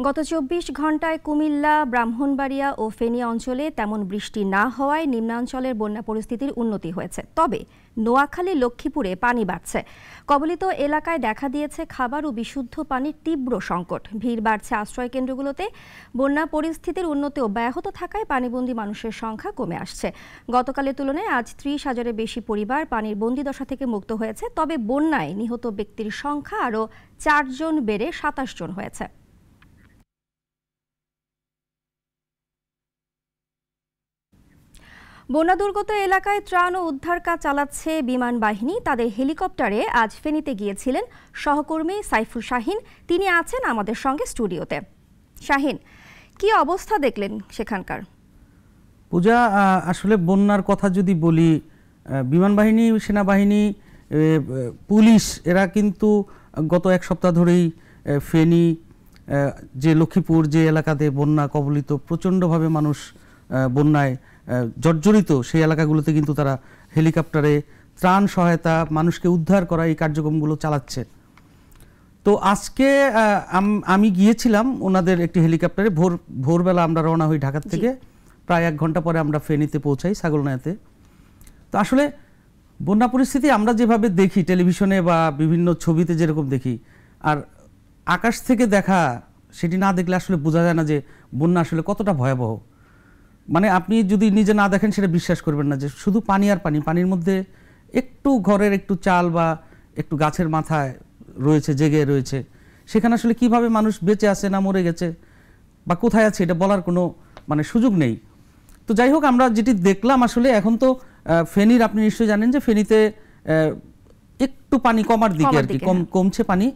গত ২৪ ঘণ্টায় কুমিল্লা, ব্রাহ্মণবাড়িয়া ও ফেনী অঞ্চলে তেমন বৃষ্টি না হওয়ায় নিম্নাঞ্চলের বন্যা পরিস্থিতির উন্নতি হয়েছে। তবে নোয়াখালী, লক্ষ্মীপুরে পানি বাড়ছে। কবলিত এলাকায় দেখা দিয়েছে খাবার ও বিশুদ্ধ পানির তীব্র সংকট। ভিড় বাড়ছে আশ্রয়কেন্দ্রগুলোতে। বন্যা পরিস্থিতির উন্নতি অব্যাহত থাকায় পানিবন্দী মানুষের সংখ্যা কমে আসছে। গতকালের তুলনায় আজ ৩০,০০০-এর বেশি পরিবার পানির বন্দিদশা থেকে মুক্ত হয়েছে। তবে বন্যায় নিহত ব্যক্তির সংখ্যা আরও ৪ জন বেড়ে ২৭ জন হয়েছে। বন্যা দুর্গত এলাকায় ত্রাণ ও উদ্ধার কাজ চালাচ্ছে বিমান বাহিনী। তাদের হেলিকপ্টারে আজ ফেনীতে গিয়েছিলেন সহকর্মী সাইফুল শাহিন। তিনি আছেন আমাদের সঙ্গে স্টুডিওতে। শাহিন, কি অবস্থা দেখলেন সেখানকার? পূজা, আসলে বন্যার কথা যদি বলি, বিমান বাহিনী, সেনাবাহিনী, পুলিশ এরা কিন্তু গত এক সপ্তাহ ধরেই ফেনী, যে লক্ষ্মীপুর যে এলাকাতে বন্যা কবলিত, প্রচণ্ডভাবে মানুষ বন্যায় জর্জরিত, সেই এলাকাগুলোতে কিন্তু তারা হেলিকপ্টারে ত্রাণ সহায়তা, মানুষকে উদ্ধার করা, এই কার্যক্রমগুলো চালাচ্ছে। তো আজকে আমি গিয়েছিলাম ওনাদের একটি হেলিকপ্টারে। ভোরবেলা আমরা রওনা হই ঢাকা থেকে। প্রায় 1 ঘন্টা পরে আমরা ফেনীতে পৌঁছাই, ছাগলনাইয়াতে। তো আসলে বন্যা পরিস্থিতি আমরা যেভাবে দেখি টেলিভিশনে বা বিভিন্ন ছবিতে যেরকম দেখি, আর আকাশ থেকে দেখা, সেটি না দেখলে আসলে বোঝা যায় না যে বন্যা আসলে কতটা ভয়াবহ। মানে আপনি যদি নিজে না দেখেন সেটা বিশ্বাস করবেন না যে শুধু পানি আর পানি। পানির মধ্যে একটু ঘরের একটু চাল বা একটু গাছের মাথায় রয়েছে, জেগে রয়েছে। সেখানে আসলে কিভাবে মানুষ বেঁচে আছে না মরে গেছে বা কোথায় আছে এটা বলার কোনো সুযোগ নেই। তো যাই হোক, আমরা যেটি দেখলাম আসলে এখন তো ফেনীর, আপনি নিশ্চয়ই জানেন যে ফেনীতে একটু পানি কমার দিকে আর কি, কমছে পানি।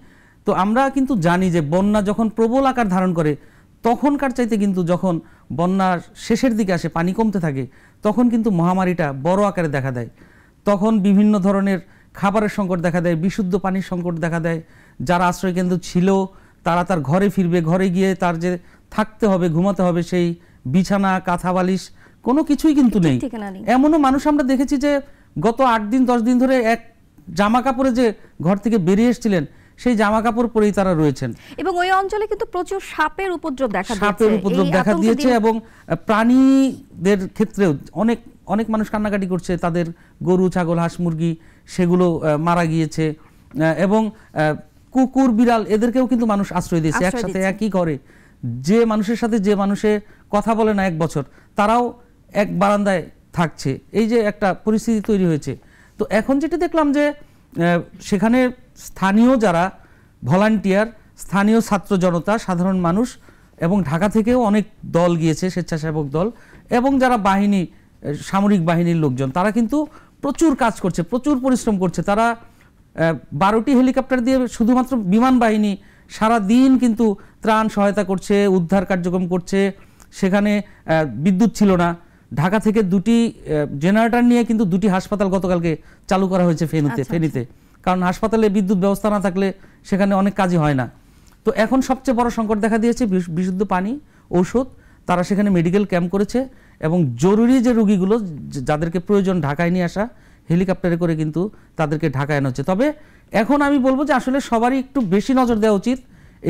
তো আমরা কিন্তু জানি যে বন্যা যখন প্রবল আকার ধারণ করে, তখনকার চাইতে কিন্তু যখন বন্যার শেষের দিকে আসে, পানি কমতে থাকে, তখন কিন্তু মহামারীটা বড় আকারে দেখা দেয়। তখন বিভিন্ন ধরনের খাবারের সংকট দেখা দেয়, বিশুদ্ধ পানির সংকট দেখা দেয়। যারা আশ্রয়কেন্দ্র ছিল তারা তার ঘরে ফিরবে, ঘরে গিয়ে তার যে থাকতে হবে, ঘুমাতে হবে, সেই বিছানা, কাঁথা, বালিশ কোনো কিছুই কিন্তু নেই। এমনও মানুষ আমরা দেখেছি যে গত 8 দিন 10 দিন ধরে এক জামা কাপড়ে যে ঘর থেকে বেরিয়ে এসেছিলেন, সেই জামা কাপড় পরেই তারা রয়েছেন। এবং ওই অঞ্চলে কিন্তু প্রচুর সাপের উপদ্রব দেখা দিয়েছে এবং প্রাণীদের ক্ষেত্রেও অনেক মানুষ কান্নাকাটি করছে। তাদের গরু, ছাগল, হাঁস, মুরগি সেগুলো মারা গিয়েছে। এবং কুকুর, বিড়াল এদেরকেও কিন্তু মানুষ আশ্রয় দিয়েছে একসাথে, একই ঘরে। যে মানুষের সাথে যে মানুষে কথা বলে না 1 বছর, তারাও এক বারান্দায় থাকছে। এই যে একটা পরিস্থিতি তৈরি হয়েছে। তো এখন যেটা দেখলাম যে সেখানে স্থানীয় যারা ভলান্টিয়ার, স্থানীয় ছাত্র জনতা, সাধারণ মানুষ এবং ঢাকা থেকেও অনেক দল গিয়েছে, স্বেচ্ছাসেবক দল, এবং যারা বাহিনী, সামরিক বাহিনীর লোকজন, তারা কিন্তু প্রচুর কাজ করছে, প্রচুর পরিশ্রম করছে। তারা 12টি হেলিকপ্টার দিয়ে শুধুমাত্র বিমান বাহিনী সারা দিন কিন্তু ত্রাণ সহায়তা করছে, উদ্ধার কার্যক্রম করছে। সেখানে বিদ্যুৎ ছিল না। ঢাকা থেকে 2টি জেনারেটর নিয়ে কিন্তু 2টি হাসপাতাল গতকালকে চালু করা হয়েছে ফেনীতে। কারণ হাসপাতালে বিদ্যুৎ ব্যবস্থা না থাকলে সেখানে অনেক কাজই হয় না। তো এখন সবচেয়ে বড় সংকট দেখা দিয়েছে বিশুদ্ধ পানি, ঔষধ। তারা সেখানে মেডিকেল ক্যাম্প করেছে এবং জরুরি যে রোগীগুলো যাদেরকে প্রয়োজন ঢাকায় নিয়ে আসা, হেলিকপ্টারে করে কিন্তু তাদেরকে ঢাকায় আনা হচ্ছে। তবে এখন আমি বলবো যে আসলে সবারই একটু বেশি নজর দেওয়া উচিত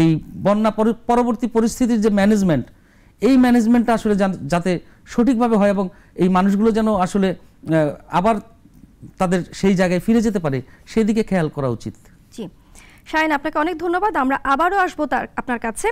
এই বন্যা পরবর্তী পরিস্থিতির যে ম্যানেজমেন্ট, এই ম্যানেজমেন্টটা আসলে যাতে সঠিকভাবে হয় এবং এই মানুষগুলো যেন আসলে আবার তাদের সেই জায়গায় ফিরে যেতে পারে, সেই দিকে খেয়াল করা উচিত। জি শাহিন, আপনাকে অনেক ধন্যবাদ। আমরা আবারও আসবো আপনার কাছে।